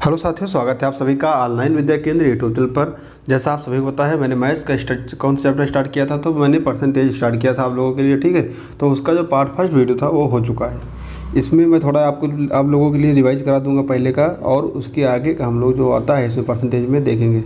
Hello साथियों, स्वागत है आप सभी का ऑनलाइन विद्या केंद्र यूट्यूब चैनल पर। जैसा आप सभी को पता है, मैंने मैथ्स का कौन सा चैप्टर स्टार्ट किया था, तो मैंने परसेंटेज स्टार्ट किया था आप लोगों के लिए। ठीक है, तो उसका जो पार्ट फर्स्ट वीडियो था वो हो चुका है। इसमें मैं थोड़ा आप लोगों के लिए रिवाइज करा दूंगा पहले का, और उसके आगे का हम लोग जो आता है इसमें परसेंटेज में देखेंगे।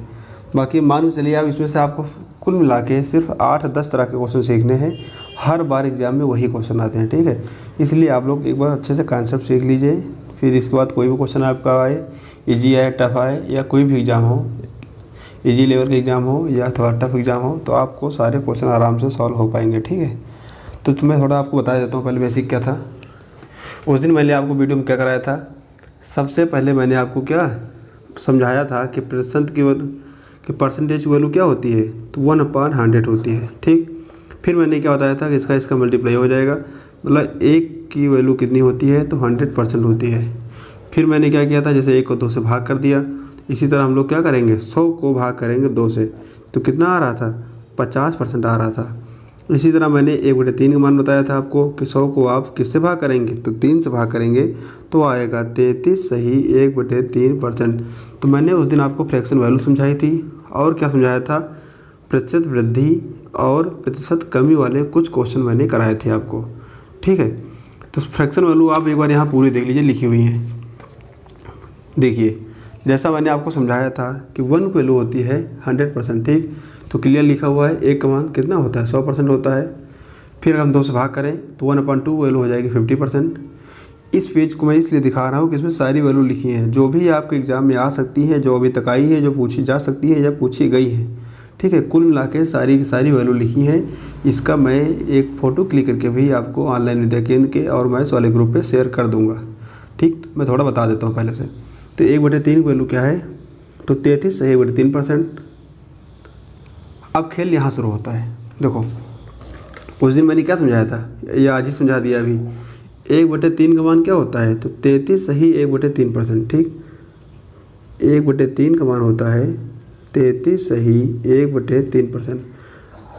बाकी मान के चलिए आप इसमें से आपको कुल मिला के सिर्फ 8-10 तरह के क्वेश्चन सीखने हैं। हर बार एग्जाम में वही क्वेश्चन आते हैं। ठीक है, इसलिए आप लोग एक बार अच्छे से कॉन्सेप्ट सीख लीजिए, फिर इसके बाद कोई भी क्वेश्चन आपका आए, इजी आए टफ आए या कोई भी एग्ज़ाम हो, इजी लेवल का एग्ज़ाम हो या थोड़ा टफ एग्ज़ाम हो, तो आपको सारे क्वेश्चन आराम से सॉल्व हो पाएंगे। ठीक है, तो मैं थोड़ा आपको बता देता हूँ पहले बेसिक क्या था। उस दिन मैंने आपको वीडियो में क्या कराया था, सबसे पहले मैंने आपको क्या समझाया था कि परसेंटेज की वैल्यू क्या होती है, तो 1/100 होती है। ठीक, फिर मैंने क्या बताया था कि इसका मल्टीप्लाई हो जाएगा, मतलब 1 की वैल्यू कितनी होती है, तो 100% होती है। फिर मैंने क्या किया था, जैसे 1 को 2 से भाग कर दिया, इसी तरह हम लोग क्या करेंगे, 100 को भाग करेंगे 2 से, तो कितना आ रहा था, 50% आ रहा था। इसी तरह मैंने 1/3 का मान बताया था आपको कि 100 को आप किससे भाग करेंगे, तो 3 से भाग करेंगे तो आएगा 33 सही 1/3%। तो मैंने उस दिन आपको फ्रैक्शन वैल्यू समझाई थी, और क्या समझाया था, प्रतिशत वृद्धि और प्रतिशत कमी वाले कुछ क्वेश्चन मैंने कराए थे आपको। ठीक है, तो फ्रैक्शन वैल्यू आप एक बार यहाँ पूरी देख लीजिए, लिखी हुई है। देखिए, जैसा मैंने आपको समझाया था कि 1 की वैल्यू होती है 100%। ठीक, तो क्लियर लिखा हुआ है, 1 का मान कितना होता है, 100% होता है। फिर अगर हम 2 से भाग करें तो 1/2 वैल्यू हो जाएगी 50%। इस पेज को मैं इसलिए दिखा रहा हूँ कि इसमें सारी वैल्यू लिखी हैं, जो भी आपके एग्ज़ाम में आ सकती है, जो अभी तक आई है, जो पूछी जा सकती है या पूछी गई है। ठीक है, कुल मिला के सारी की सारी वैल्यू लिखी हैं। इसका मैं एक फ़ोटो क्लिक करके भी आपको ऑनलाइन विद्या केंद्र के और मैथ्स वाले ग्रुप पे शेयर कर दूंगा। ठीक, मैं थोड़ा बता देता हूँ पहले से। तो 1/3 की वैल्यू क्या है, तो 33 से 1/3%। अब खेल यहाँ शुरू होता है। देखो, उस दिन मैंने क्या समझाया था, या आज ही समझा दिया अभी। 1/3 का मान क्या होता है, तो 33 सही 1/3%। ठीक, 1/3 का मान होता है 33 सही 1/3%।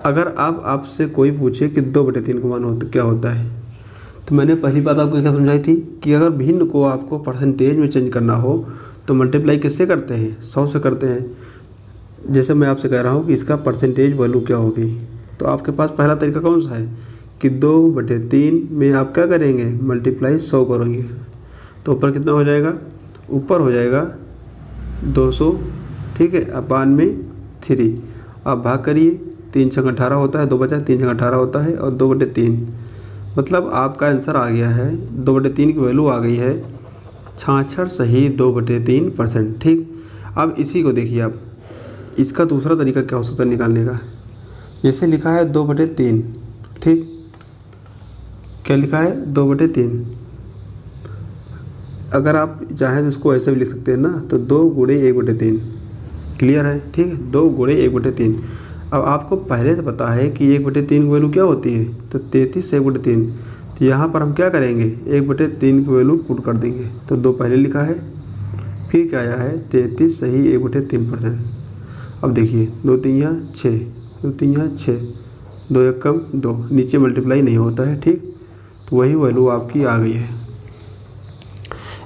अगर आपसे कोई पूछे कि 2/3 का मान क्या होता है, तो मैंने पहली बात आपको क्या समझाई थी कि अगर भिन्न को आपको परसेंटेज में चेंज करना हो तो मल्टीप्लाई किससे करते हैं, 100 से करते हैं। जैसे मैं आपसे कह रहा हूँ कि इसका परसेंटेज वैल्यू क्या होगी, तो आपके पास पहला तरीका कौन सा है कि 2/3 में आप क्या करेंगे, मल्टीप्लाई 100 करेंगे, तो ऊपर कितना हो जाएगा, ऊपर हो जाएगा 200। ठीक है, अब 92/3 आप भाग करिए, 3 छंग 18 होता है, 2 बचा, 3 छंग 18 होता है, और 2/3, मतलब आपका आंसर आ गया है 2/3 की वैल्यू आ गई है 66 सही 2/3%। ठीक, अब इसी को देखिए आप, इसका दूसरा तरीका क्या हो सकता है निकालने का। जैसे लिखा है 2/3, ठीक, क्या लिखा है 2/3। अगर आप चाहें तो इसको ऐसे भी लिख सकते हैं ना, तो 2 × 1/3। क्लियर है, ठीक है, 2 × 1/3। अब आपको पहले से पता है कि 1/3 की वैल्यू क्या होती है, तो 33 से 1/3। तो यहाँ पर हम क्या करेंगे, 1/3 की वैल्यू पुट कर देंगे, तो 2 पहले लिखा है, फिर क्या आया है 33 सही 1/3%। अब देखिए 2 3 6, 2 3 6, 2 1 2, नीचे मल्टीप्लाई नहीं होता है। ठीक, तो वही वैल्यू आपकी आ गई है।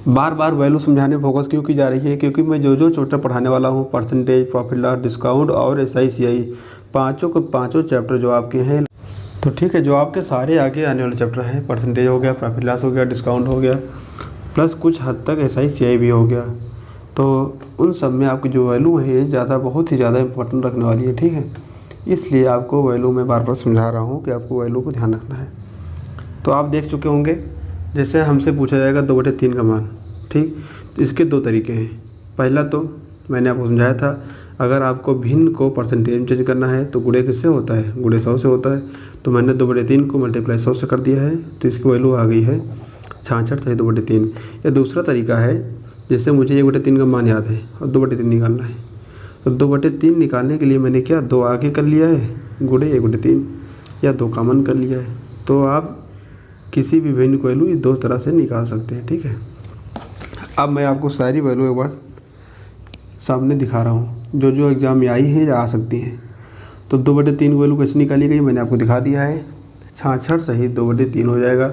बार बार वैल्यू समझाने में फोकस क्यों की जा रही है, क्योंकि मैं जो चैप्टर पढ़ाने वाला हूँ, परसेंटेज, प्रॉफिट लॉस, डिस्काउंट और SI CI, पाँचों के पाँचों चैप्टर जो आपके हैं, तो ठीक है, जो आपके सारे आगे आने वाले चैप्टर हैं, परसेंटेज हो गया, प्रॉफिट लॉस हो गया, डिस्काउंट हो गया, प्लस कुछ हद तक SI CI भी हो गया, तो उन सब में आपकी जो वैल्यू है ये बहुत ही ज़्यादा इंपॉर्टेंट रखने वाली है। ठीक है, इसलिए आपको वैल्यू मैं बार बार समझा रहा हूँ कि आपको वैल्यू को ध्यान रखना है। तो आप देख चुके होंगे, जैसे हमसे पूछा जाएगा 2/3 का मान। ठीक, तो इसके 2 तरीके हैं। पहला तो मैंने आपको समझाया था, अगर आपको भिन्न को परसेंटेज में चेंज करना है तो गुणे किससे होता है, गुणे 100 से होता है। तो मैंने 2/3 को मल्टीप्लाई 100 से कर दिया है, तो इसकी वैल्यू आ गई है 66 सही 2/3। या दूसरा तरीका है, जैसे मुझे 1/3 का मान याद है और 2/3 निकालना है, तो 2/3 निकालने के लिए मैंने क्या 2 आगे कर लिया है, गुणे 1/3, या 2 कॉमन कर लिया है। तो आप किसी भी भिन्न की वैल्यू 2 तरह से निकाल सकते हैं। ठीक है, अब मैं आपको सारी वैल्यू एक बार सामने दिखा रहा हूँ, जो एग्ज़ाम में आई है या आ सकती हैं। तो 2/3 की वैल्यू कैसे निकाली गई मैंने आपको दिखा दिया है, 66 सही 2/3 हो जाएगा।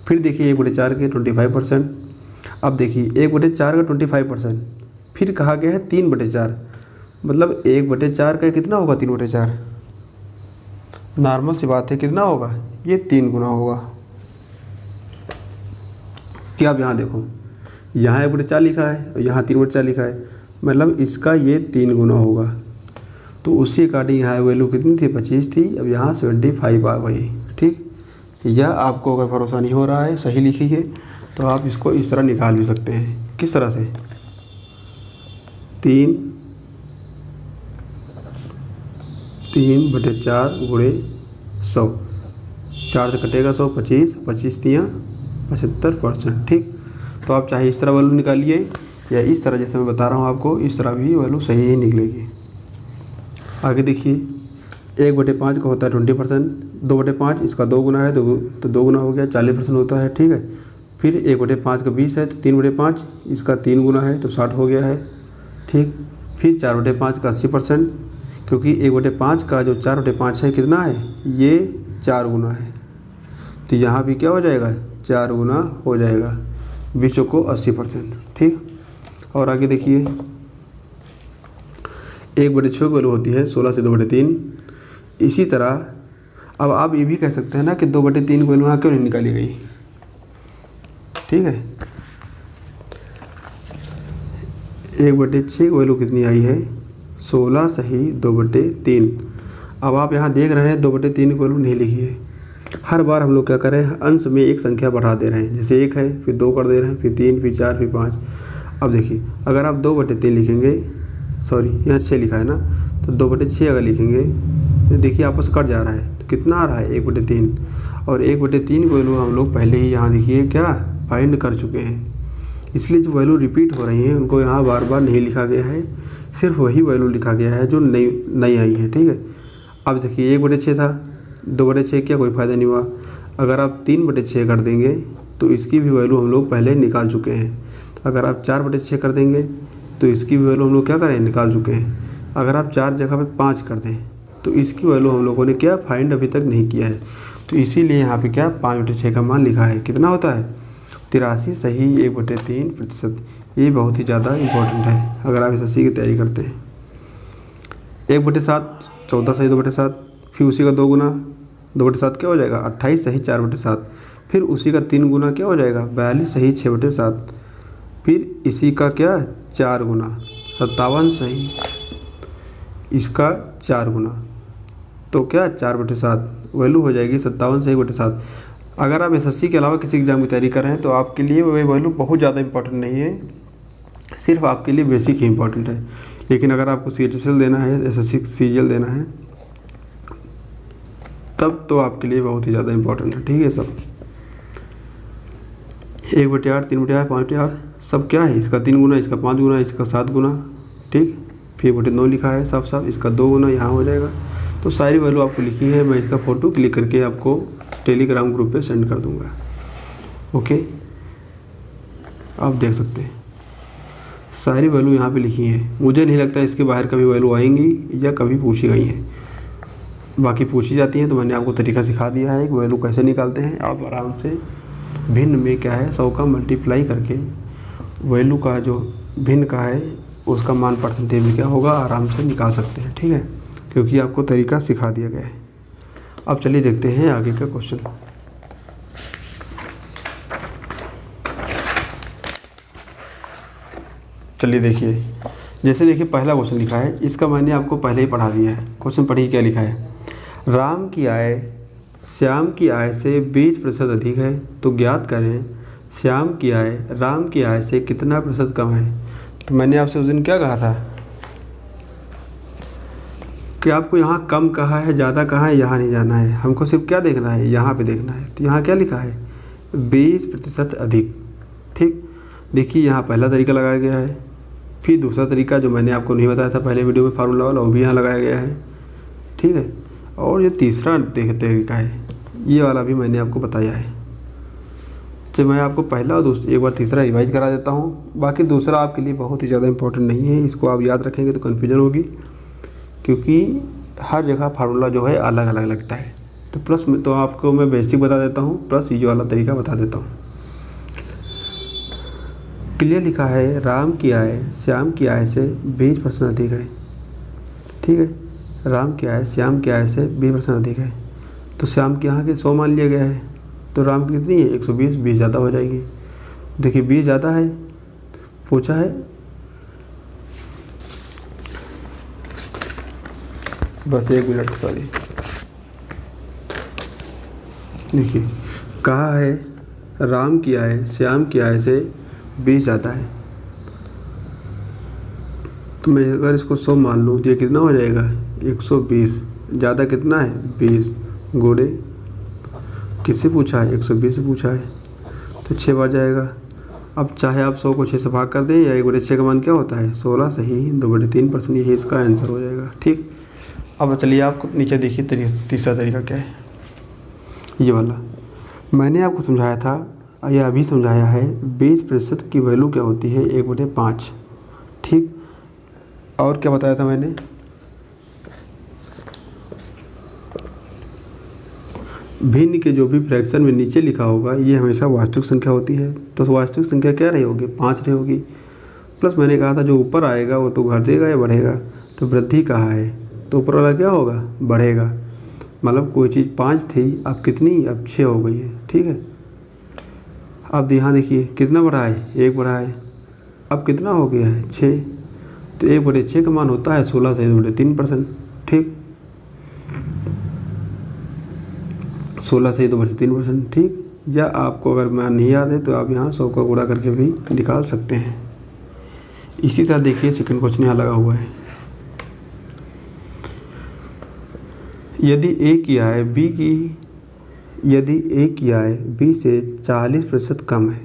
फिर देखिए 1/4 के 25%। अब देखिए 1/4 का 25%, फिर कहा गया है 3/4, मतलब 1/4 का कितना होगा 3/4, नॉर्मल सी बात है कितना होगा, ये 3 गुना होगा। क्या आप यहाँ देखो, यहाँ 1/4 लिखा है और यहाँ 3/4 लिखा है, मतलब इसका ये 3 गुना होगा। तो उसी अकॉर्डिंग यहाँ वैल्यू कितनी थी, 25 थी, अब यहाँ 75 आ गई। ठीक, या आपको अगर भरोसा नहीं हो रहा है सही लिखिए तो आप इसको इस तरह निकाल भी सकते हैं। किस तरह से, 3/4 गुणे 100, 4 से कटेगा 100, 25, 25 तियाँ 75%। ठीक, तो आप चाहे इस तरह वैल्यू निकालिए या इस तरह जैसे मैं बता रहा हूँ आपको, इस तरह भी वैल्यू सही ही निकलेगी। आगे देखिए, 1/5 का होता है 20%, 2/5 इसका 2 गुना है तो 2 गुना हो गया, 40% होता है। ठीक है, फिर 1/5 का 20 है तो 3/5 इसका 3 गुना है तो 60 हो गया है। ठीक, फिर 4/5 का 80%, क्योंकि 1/5 का जो 4/5 है कितना है, ये 4 गुना है, तो यहाँ भी क्या हो जाएगा, 4 गुना हो जाएगा, 20 को 80%। ठीक, और आगे देखिए, 1/6 की वैल्यू होती है 16 से 2/3। इसी तरह अब आप ये भी कह सकते हैं ना कि 2/3 की वैल्यू यहाँ क्यों नहीं निकाली गई। ठीक है, 1/6 की वैल्यू कितनी आई है, 16 सही 2/3। अब आप यहाँ देख रहे हैं 2/3 की वैल्यू नहीं लिखी है। हर बार हम लोग क्या करें, अंश में एक संख्या बढ़ा दे रहे हैं, जैसे 1 है फिर 2 कर दे रहे हैं, फिर 3, फिर 4, फिर 5। अब देखिए, अगर आप 2/3 लिखेंगे, सॉरी यहाँ 6 लिखा है ना, तो 2/6 अगर लिखेंगे तो देखिए आपस कट जा रहा है, तो कितना आ रहा है 1/3, और 1/3 की वैल्यू हम लोग पहले ही यहाँ देखिए क्या फाइंड कर चुके हैं, इसलिए जो वैल्यू रिपीट हो रही हैं उनको यहाँ बार बार नहीं लिखा गया है, सिर्फ वही वैल्यू लिखा गया है जो नई आई है। ठीक है, अब देखिए 1/6 था, 2/6 किया कोई फ़ायदा नहीं हुआ, अगर आप 3/6 कर देंगे तो इसकी भी वैल्यू हम लोग पहले निकाल चुके हैं। अगर आप 4/6 कर देंगे तो इसकी भी वैल्यू हम लोग क्या करें, निकाल चुके हैं। अगर आप 4 जगह पे 5 कर दें तो इसकी वैल्यू हम लोगों ने क्या फाइंड अभी तक नहीं किया है, तो इसीलिए यहाँ पे क्या 5/6 का मान लिखा है। कितना होता है, 83 सही 1/3%। ये बहुत ही ज़्यादा इम्पोर्टेंट है अगर आप SSC की तैयारी करते हैं। 1/7 14 सही 2/7, फिर उसी का 2 गुना 2/7 क्या हो जाएगा, 28 सही 4/7, फिर उसी का 3 गुना क्या हो जाएगा, 42 सही 6/7, फिर इसी का क्या 4 गुना 57 सही इसका 4 गुना, तो क्या 4/7 वैल्यू हो जाएगी 57 सही 1/7। अगर आप SSC के अलावा किसी एग्ज़ाम की तैयारी कर रहे हैं तो आपके लिए वह वैल्यू बहुत ज़्यादा इंपॉर्टेंट नहीं है, सिर्फ आपके लिए बेसिक ही इंपॉर्टेंट है। लेकिन अगर आपको CHSL देना है, SSC CGL देना है, तब तो आपके लिए बहुत ही ज़्यादा इंपॉर्टेंट है। ठीक है, सब 1/8 3/8 5/8 सब क्या है, इसका 3 गुना, इसका 5 गुना, इसका 7 गुना। ठीक, फिर 1/9 लिखा है सब इसका 2 गुना यहाँ हो जाएगा। तो सारी वैल्यू आपको लिखी है, मैं इसका फ़ोटो क्लिक करके आपको टेलीग्राम ग्रुप पे सेंड कर दूंगा। ओके, आप देख सकते हैं सारी वैल्यू यहाँ पे लिखी है। मुझे नहीं लगता इसके बाहर कभी वैल्यू आएंगी या कभी पूछी गई हैं, बाकी पूछी जाती हैं तो मैंने आपको तरीका सिखा दिया है कि वैल्यू कैसे निकालते हैं। आप आराम से भिन्न में क्या है 100 का मल्टीप्लाई करके वैल्यू का जो भिन्न का है उसका मान परसेंटेज में क्या होगा आराम से निकाल सकते हैं। ठीक है, क्योंकि आपको तरीका सिखा दिया गया है। अब चलिए देखते हैं आगे का क्वेश्चन। चलिए देखिए, जैसे देखिए पहला क्वेश्चन लिखा है, इसका मैंने आपको पहले ही पढ़ा दिया है। क्वेश्चन पढ़िए क्या लिखा है, राम की आय श्याम की आय से 20% अधिक है तो ज्ञात करें श्याम की आय राम की आय से कितना प्रतिशत कम है। तो मैंने आपसे उस दिन क्या कहा था कि आपको यहाँ कम कहा है, ज़्यादा कहा है, यहाँ नहीं जाना है, हमको सिर्फ क्या देखना है, यहाँ पे देखना है। तो यहाँ क्या लिखा है 20% अधिक। ठीक, देखिए यहाँ पहला तरीका लगाया गया है, फिर दूसरा तरीका जो मैंने आपको नहीं बताया था पहले वीडियो में फार्मूला वाला, वो भी यहाँ लगाया गया है। ठीक है, और ये तीसरा तरीका है, ये वाला भी मैंने आपको बताया है। तो मैं आपको पहला और दूसरा एक बार तीसरा रिवाइज करा देता हूँ। बाकी दूसरा आपके लिए बहुत ही ज़्यादा इंपॉर्टेंट नहीं है, इसको आप याद रखेंगे तो कन्फ्यूजन होगी, क्योंकि हर जगह फार्मूला जो है अलग अलग लगता है। तो प्लस में तो आपको मैं बेसिक बता देता हूँ, प्लस ये वाला तरीका बता देता हूँ। क्लियर लिखा है राम की आय श्याम की आय से 20% अधिक है। ठीक है, राम की आय श्याम की आय से 20% अधिक है। तो श्याम के यहाँ के 100 मान लिया गया है, तो राम की कितनी है 120, 20 ज़्यादा हो जाएगी। देखिए 20 ज़्यादा है, पूछा है बस 1 मिनट सॉरी। देखिए कहा है राम की आय श्याम की आय से 20 ज़्यादा है, तो मैं अगर इसको 100 मान लूँ तो ये कितना हो जाएगा 120, ज़्यादा कितना है 20 गुणे किससे पूछा है 120 से पूछा है, तो 6 बार जाएगा। अब चाहे आप 100 को 6 से भाग कर दें या 1/6 का मान क्या होता है 16 सही 2/3%, यही इसका आंसर हो जाएगा। ठीक, अब चलिए आपको नीचे देखिए तीसरा तरीका क्या है। ये वाला मैंने आपको समझाया था या अभी समझाया है 20% की वैल्यू क्या होती है 1/5। ठीक, और क्या बताया था मैंने, भिन्न के जो भी फ्रैक्शन में नीचे लिखा होगा ये हमेशा वास्तविक संख्या होती है। तो वास्तविक संख्या क्या रही होगी 5 रही होगी। प्लस मैंने कहा था जो ऊपर आएगा वो तो घटेगा या बढ़ेगा, तो वृद्धि कहा है तो ऊपर वाला क्या होगा बढ़ेगा। मतलब कोई चीज़ 5 थी अब कितनी अब 6 हो गई है। ठीक है, अब यहाँ देखिए कितना बढ़ा है 1 बढ़ा है, अब कितना हो गया है 6, तो 1/6 का मान होता है 16 से 2/3%। ठीक, 16 से 2/3%। ठीक, या आपको अगर मान नहीं याद है तो आप यहाँ 100 का गुणा करके भी निकाल सकते हैं। इसी तरह देखिए सेकंड क्वेश्चन यहाँ लगा हुआ है, यदि A की आय B से 40% कम है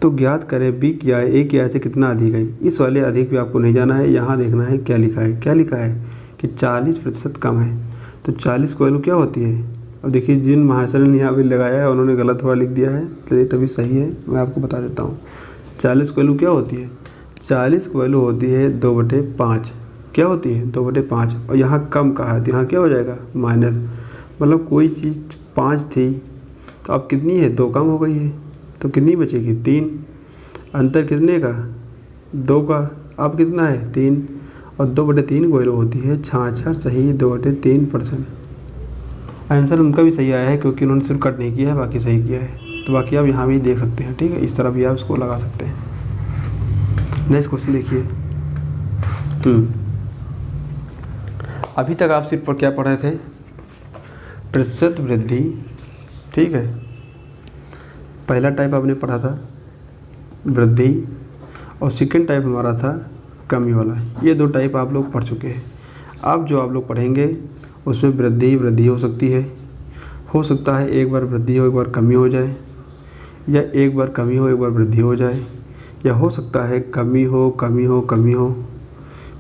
तो ज्ञात करें B की आय A की आय से कितना अधिक है। इस वाले अधिक भी आपको नहीं जाना है, यहाँ देखना है क्या लिखा है। क्या लिखा है कि 40% कम है, तो 40 की वैल्यू क्या होती है। अब देखिए जिन महाशय ने यहाँ भी लगाया है उन्होंने गलत थोड़ा लिख दिया है, चलिए तभी सही है, मैं आपको बता देता हूँ। 40 की वैल्यू क्या होती है, 40 की वैल्यू होती है 2/5। क्या होती है 2/5, और यहाँ कम कहा है तो यहाँ क्या हो जाएगा माइनस। मतलब कोई चीज़ 5 थी तो अब कितनी है 2 कम हो गई है, तो कितनी बचेगी 3। अंतर कितने का 2 का, अब कितना है 3, और 2/3 की वैल्यू होती है 66 सही 2/3%। आंसर उनका भी सही आया है क्योंकि उन्होंने सिर्फ कट नहीं किया है, बाकी सही किया है। तो बाकी आप यहाँ भी देख सकते हैं। ठीक है, इस तरह भी आप इसको लगा सकते हैं। नेक्स्ट क्वेश्चन देखिए। अभी तक आप सिर्फ क्या पढ़ रहे थे प्रतिशत वृद्धि। ठीक है, पहला टाइप आपने पढ़ा था वृद्धि और सेकंड टाइप हमारा था कमी वाला। ये 2 टाइप आप लोग पढ़ चुके हैं। अब जो आप लोग पढ़ेंगे उसमें वृद्धि हो सकती है, हो सकता है एक बार वृद्धि हो एक बार कमी हो जाए, या एक बार कमी हो एक बार वृद्धि हो जाए, या हो सकता है कमी हो,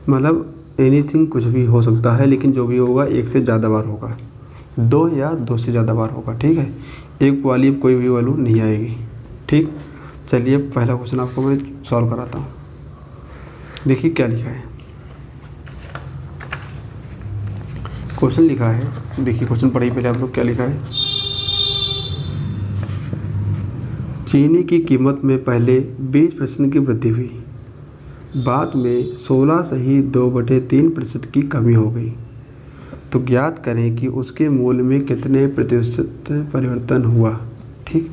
मतलब एनीथिंग कुछ भी हो सकता है, लेकिन जो भी होगा 1 से ज़्यादा बार होगा, 2 या 2 से ज़्यादा बार होगा। ठीक है, एक वाली कोई भी वैल्यू नहीं आएगी। ठीक, चलिए पहला क्वेश्चन आपको मैं सॉल्व कराता हूँ। देखिए क्या लिखा है, क्वेश्चन लिखा है, देखिए क्वेश्चन पढ़िए पहले आप लोग। क्या लिखा है, चीनी की कीमत में पहले 20% की वृद्धि हुई, बाद में 16 सही 2/3% की कमी हो गई, तो ज्ञात करें कि उसके मूल्य में कितने प्रतिशत परिवर्तन हुआ। ठीक,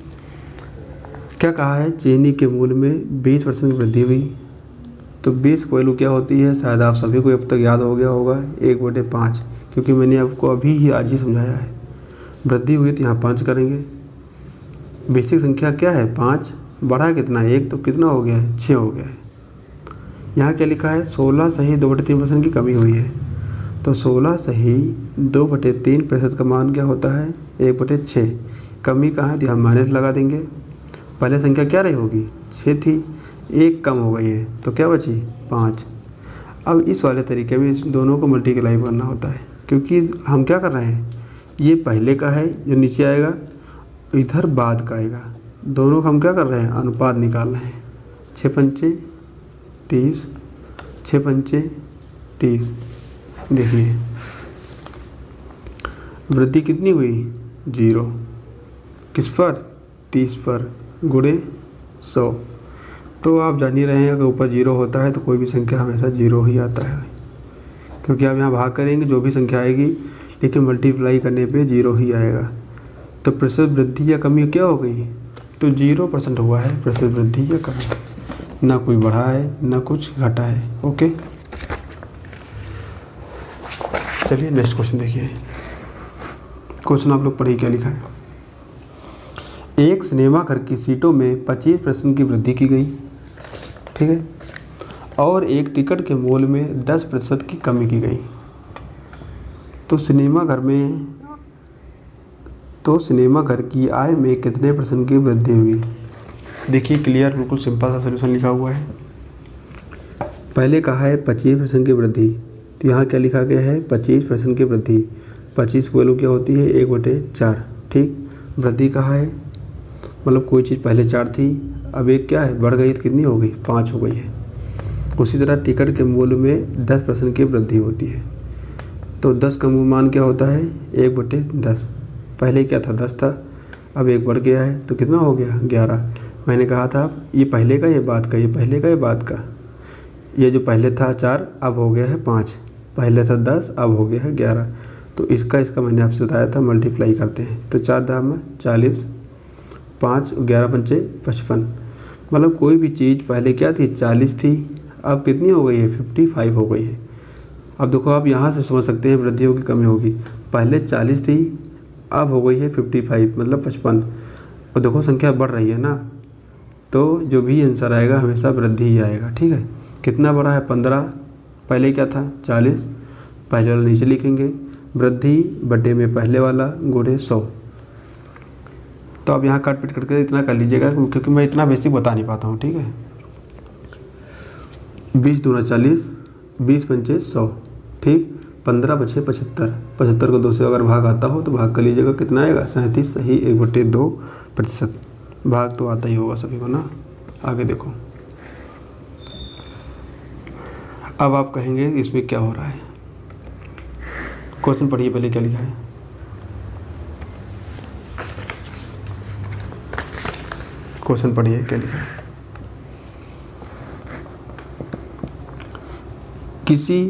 क्या कहा है चीनी के मूल्य में 20% की वृद्धि हुई, तो 20 की वैल्यू क्या होती है, शायद आप सभी को अब तक याद हो गया होगा 1/5, क्योंकि मैंने आपको अभी ही आज ही समझाया है। वृद्धि हुई तो यहाँ 5 करेंगे, बेसिक संख्या क्या है 5, बढ़ा कितना 1, तो कितना हो गया है 6 हो गया है। यहाँ क्या लिखा है 16 सही 2/3% की कमी हुई है, तो 16 सही 2/3% का मान क्या होता है 1/6। कमी कहाँ है तो यहाँ माइनस लगा देंगे। पहले संख्या क्या रही होगी 6 थी, 1 कम हो गई है तो क्या बची 5। अब इस वाले तरीके में इस दोनों को मल्टीप्लाई करना होता है, क्योंकि हम क्या कर रहे हैं ये पहले का है जो नीचे आएगा, इधर बाद का आएगा, दोनों का हम क्या कर रहे हैं अनुपात निकाल रहे हैं। 6 पंचे 30, 6 पंचे 30। देखिए वृद्धि कितनी हुई 0, किस पर 30 पर, गुणे 100। तो आप जान ही रहे हैं अगर ऊपर 0 होता है तो कोई भी संख्या हमेशा 0 ही आता है, क्योंकि आप यहाँ भाग करेंगे जो भी संख्या आएगी, लेकिन मल्टीप्लाई करने पे 0 ही आएगा। तो प्रतिशत वृद्धि या कमी क्या हो गई? तो 0% हुआ है प्रतिशत वृद्धि या कमी, ना कोई बढ़ा है ना कुछ घटा है। ओके, चलिए नेक्स्ट क्वेश्चन देखिए। क्वेश्चन आप लोग पढ़िए क्या लिखा है। एक सिनेमा घर की सीटों में 25% की वृद्धि की गई, ठीक है, और एक टिकट के मूल्य में 10% की कमी की गई। तो सिनेमा घर की आय में कितने % की वृद्धि हुई? देखिए क्लियर, बिल्कुल सिंपल सा सलूशन लिखा हुआ है। पहले कहा है 25% की वृद्धि, तो यहाँ क्या लिखा गया है? 25% की वृद्धि। 25 की वैल्यू क्या होती है? 1/4, ठीक। वृद्धि कहा है मतलब कोई चीज़ पहले 4 थी, अब एक क्या है, बढ़ गई तो कितनी हो गई? 5 हो गई है। उसी तरह टिकट के मूल्य में 10% की वृद्धि होती है। तो 10 का मूल मान क्या होता है? 1/10। पहले क्या था? 10 था, अब 1 बढ़ गया है तो कितना हो गया? 11। मैंने कहा था ये पहले का, ये बाद का, ये पहले का, ये बाद का। ये जो पहले था 4 अब हो गया है 5, पहले था 10 अब हो गया है 11। तो इसका मैंने आपसे बताया था मल्टीप्लाई करते हैं। तो 4 दाम में 40, 5 11 पंचे 55। मतलब कोई भी चीज़ पहले क्या थी? 40 थी, अब कितनी हो गई है? 55 हो गई है। अब देखो आप यहाँ से समझ सकते हैं वृद्धि होगी कमी होगी। पहले 40 थी, अब हो गई है 55 मतलब 55। और देखो संख्या बढ़ रही है ना, तो जो भी आंसर आएगा हमेशा वृद्धि ही आएगा, ठीक है। कितना बढ़ा है? 15। पहले क्या था? 40, पहले वाला नीचे लिखेंगे, वृद्धि बटे में पहले वाला गुणे 100। तो अब यहाँ काट पीट करके इतना कर लीजिएगा, क्योंकि मैं इतना बेसिक बता नहीं पाता हूँ, ठीक है। 20 दूना 40, 20 पंचे 100, ठीक। 15 बचे 75। 75 को 2 से अगर भाग आता हो तो भाग कर लीजिएगा, कितना आएगा? 37। सही, 1/2%। भाग तो आता ही होगा सभी को ना। आगे देखो, अब आप कहेंगे इसमें क्या हो रहा है। क्वेश्चन पढ़िए पहले क्या लिखा है। क्वेश्चन पढ़िए क्या लिखा है। किसी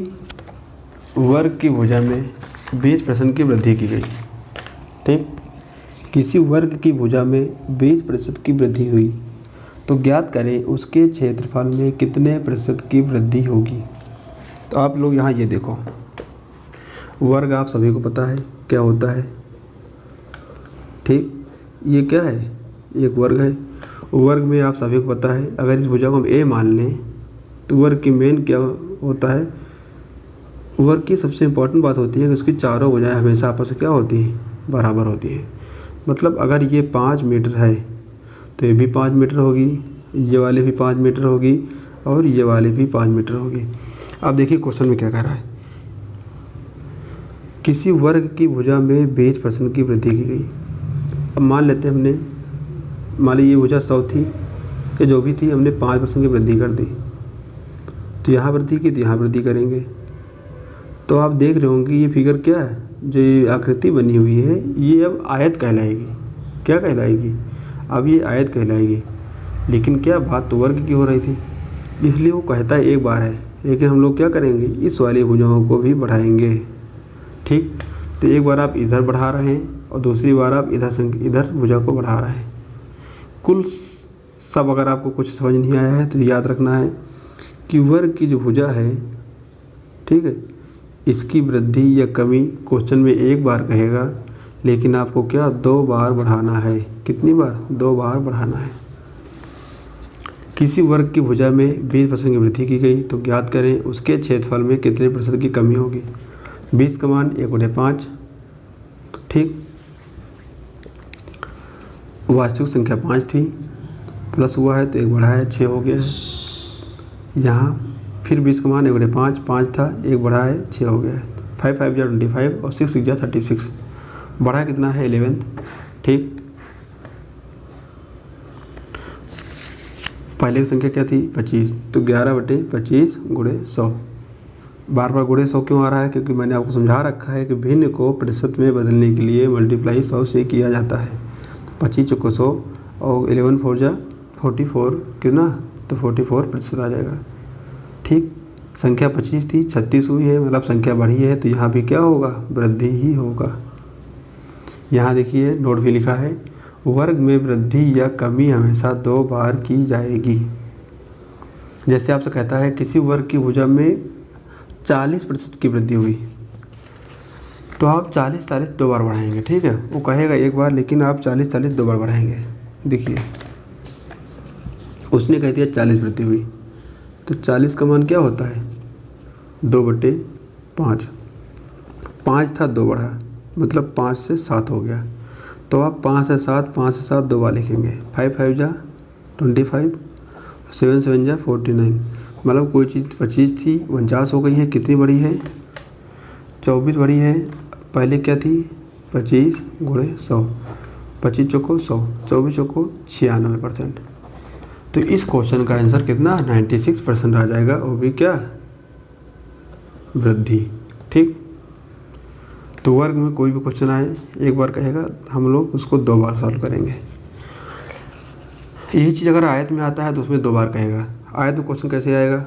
वर्ग की भुजा में 20% की वृद्धि की गई, ठीक। किसी वर्ग की भुजा में 20% की वृद्धि हुई, तो ज्ञात करें उसके क्षेत्रफल में कितने % की वृद्धि होगी। तो आप लोग यहाँ ये देखो, वर्ग आप सभी को पता है क्या होता है, ठीक। ये क्या है? एक वर्ग है। वर्ग में आप सभी को पता है, अगर इस भुजा को हम ए मान लें तो वर्ग की मेन क्या होता है? वर्ग की सबसे इम्पोर्टेंट बात होती है कि उसकी चारों भुजाएं हमेशा आपस में क्या होती हैं? बराबर होती हैं। मतलब अगर ये 5 मीटर है तो ये भी 5 मीटर होगी, ये वाले भी 5 मीटर होगी और ये वाले भी 5 मीटर होगी। अब देखिए क्वेश्चन में क्या कह रहा है। किसी वर्ग की भुजा में 20% की वृद्धि की गई। अब मान लेते हैं हमने, मान लीजिए ये भुजा 100 थी, कि जो भी थी हमने 5% की वृद्धि कर दी, तो यहाँ वृद्धि की तो यहाँ वृद्धि करेंगे। तो आप देख रहे होंगे ये फिगर क्या है, जो ये आकृति बनी हुई है ये अब आयत कहलाएगी। क्या कहलाएगी? अब ये आयत कहलाएगी। लेकिन क्या बात तो वर्ग की हो रही थी, इसलिए वो कहता है एक बार है, लेकिन हम लोग क्या करेंगे? इस वाली भुजाओं को भी बढ़ाएंगे, ठीक। तो एक बार आप इधर बढ़ा रहे हैं और दूसरी बार आप इधर भुजा को बढ़ा रहे हैं। कुल सब अगर आपको कुछ समझ नहीं आया है तो याद रखना है कि वर्ग की जो भुजा है, ठीक है, इसकी वृद्धि या कमी क्वेश्चन में एक बार कहेगा, लेकिन आपको क्या 2 बार बढ़ाना है। कितनी बार? 2 बार बढ़ाना है। किसी वर्ग की भुजा में 20% की वृद्धि की गई, तो ज्ञात करें उसके क्षेत्रफल में कितने % की कमी होगी। 20 का मान 1/5, ठीक। वास्तविक संख्या 5 थी, प्लस हुआ है तो 1 बढ़ा है, 6 हो गया है। यहाँ फिर 20 का मान 1/5, 5 था, 1 बढ़ा है, 6 हो गया है। 5 5 जा 25 और 6 6 जा 36, बढ़ा कितना है? 11, ठीक। पहले की संख्या क्या थी? 25, तो 11/25 गुणे 100। बार बार गुणे 100 क्यों आ रहा है? क्योंकि मैंने आपको समझा रखा है कि भिन्न को प्रतिशत में बदलने के लिए मल्टीप्लाई 100 से किया जाता है। 25 चौको 100 और 11 4 जा 44 कितना, तो 44% आ जाएगा। ठीक, संख्या 25 थी, 36 हुई है, मतलब संख्या बढ़ी है, तो यहाँ भी क्या होगा, वृद्धि ही होगा। यहाँ देखिए नोट भी लिखा है, वर्ग में वृद्धि या कमी हमेशा 2 बार की जाएगी। जैसे आपसे कहता है किसी वर्ग की भुजा में 40% की वृद्धि हुई, तो आप 40 2 बार बढ़ाएंगे। ठीक है, वो कहेगा एक बार, लेकिन आप 40 2 बार बढ़ाएंगे। देखिए उसने कह दिया 40 वृद्धि हुई, तो 40 का मान क्या होता है, 2/5। 5 था, 2 बढ़ा, मतलब 5 से 7 हो गया। तो आप 5 से 7 2 बार लिखेंगे। 5 5 जा 25, 7 7 जा 49, मतलब कोई चीज़ 25 थी 49 हो गई है। कितनी बड़ी है, 24 बड़ी है। पहले क्या थी, 25 गुणे 100, 25 चौको 100, 24 चौको 96%। तो इस क्वेश्चन का आंसर कितना, 96% आ जाएगा, वो भी क्या, वृद्धि। ठीक, तो वर्ग में कोई भी क्वेश्चन आए एक बार कहेगा, हम लोग उसको 2 बार सॉल्व करेंगे। यही चीज़ अगर आयत में आता है तो उसमें 2 बार कहेगा। आयत में क्वेश्चन कैसे आएगा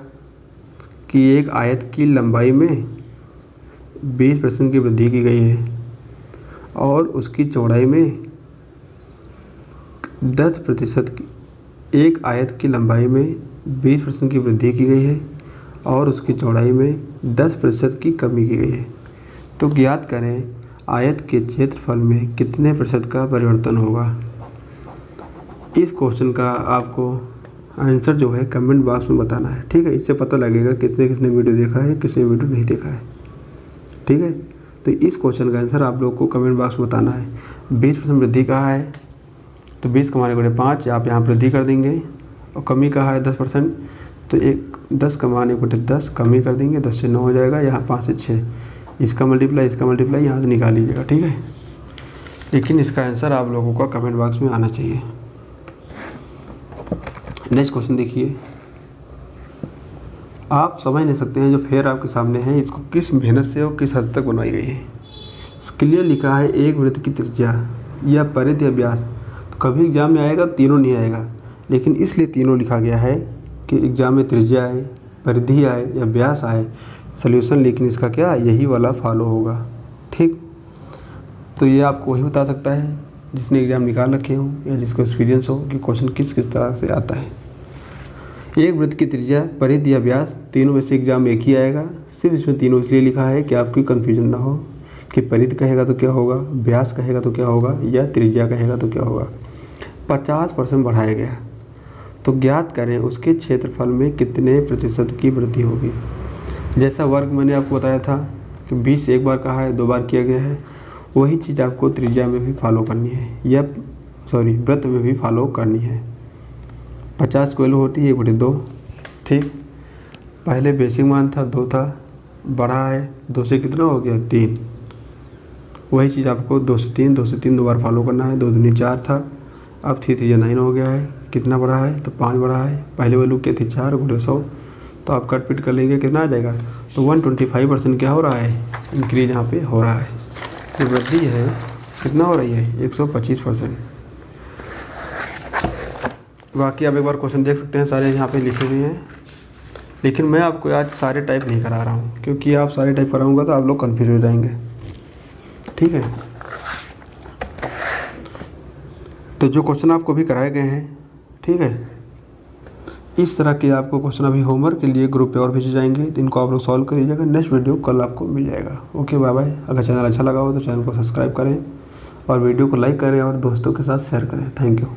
कि एक आयत की लंबाई में 20% की वृद्धि की गई है और उसकी चौड़ाई में 10% की, एक आयत की लंबाई में 20% की वृद्धि की गई है और उसकी चौड़ाई में 10% की कमी की गई है, तो ज्ञात करें आयत के क्षेत्रफल में कितने प्रतिशत का परिवर्तन होगा। इस क्वेश्चन का आपको आंसर जो है कमेंट बॉक्स में बताना है। ठीक है, इससे पता लगेगा किसने किसने वीडियो देखा है, किसने वीडियो नहीं देखा है। ठीक है, तो इस क्वेश्चन का आंसर आप लोग को कमेंट बॉक्स में बताना है। 20% वृद्धि कहा है, तो 20 कमाने गुणे 5 आप यहाँ वृद्धि कर देंगे, और कमी कहा है 10%, तो 10 कमाने गुणे 10 कमी कर देंगे, 10 से 9 हो जाएगा, यहाँ 5 से 6, इसका मल्टीप्लाई यहाँ से निकाल लीजिएगा। ठीक है, लेकिन इसका आंसर आप लोगों का कमेंट बॉक्स में आना चाहिए। नेक्स्ट क्वेश्चन देखिए, आप समझ नहीं सकते हैं जो फेयर आपके सामने है इसको किस मेहनत से और किस हद तक बनाई गई है। क्लियर लिखा है एक वृत्त की त्रिज्या या परिधि या व्यास, तो कभी एग्जाम में आएगा तीनों नहीं आएगा, लेकिन इसलिए तीनों लिखा गया है कि एग्जाम में त्रिज्या आए, परिधि आए या व्यास आए, सॉल्यूशन लेकिन इसका क्या, यही वाला फॉलो होगा। ठीक, तो ये आपको वही बता सकता है जिसने एग्ज़ाम निकाल रखे हो या जिसको एक्सपीरियंस हो कि क्वेश्चन किस किस तरह से आता है। एक वृत्त की त्रिज्या, परिधि या व्यास, तीनों में से एग्जाम एक ही आएगा। सिर्फ इसमें तीनों इसलिए लिखा है कि आपकी कन्फ्यूजन ना हो कि परिधि कहेगा तो क्या होगा, व्यास कहेगा तो क्या होगा, या त्रिज्या कहेगा तो क्या होगा। 50% बढ़ाया गया, तो ज्ञात करें उसके क्षेत्रफल में कितने प्रतिशत की वृद्धि होगी। जैसा वर्ग मैंने आपको बताया था कि 20 एक बार कहा है, 2 बार किया गया है, वही चीज़ आपको त्रिज्या में भी फॉलो करनी है, या वृत्त में भी फॉलो करनी है। 50 की वैल्यू होती है 1/2। ठीक, पहले बेसिक मान था 2 था, बढ़ा है 2 से कितना हो गया 3, वही चीज़ आपको 2 से 3 2 बार फॉलो करना है। 2 दूनी 4 था, अब 3 3 9 हो गया है। कितना बढ़ा है, तो 5 बढ़ा है। पहले वैल्यू क्या थी 4 × 100, तो आप कट पिट कर लेंगे, कितना आ जाएगा, तो 125% क्या हो रहा है, इंक्रीज यहाँ पे हो रहा है। तो वृद्धि है कितना हो रही है, 125%। बाकी आप एक बार क्वेश्चन देख सकते हैं, सारे यहाँ पे लिखे हुए हैं, लेकिन मैं आपको आज सारे टाइप नहीं करा रहा हूँ, क्योंकि आप सारे टाइप कराऊंगा तो आप लोग कन्फ्यूज हो जाएंगे। ठीक है, तो जो क्वेश्चन आपको भी कराए गए हैं, ठीक है, इस तरह के आपको क्वेश्चन अभी होमवर्क के लिए ग्रुप पे और भेजे जाएंगे, तो इनको आप लोग सॉल्व कर लीजिएगा। नेक्स्ट वीडियो कल आपको मिल जाएगा। Okay, bye bye. अगर चैनल अच्छा लगा हो तो चैनल को सब्सक्राइब करें और वीडियो को लाइक करें और दोस्तों के साथ शेयर करें। Thank you.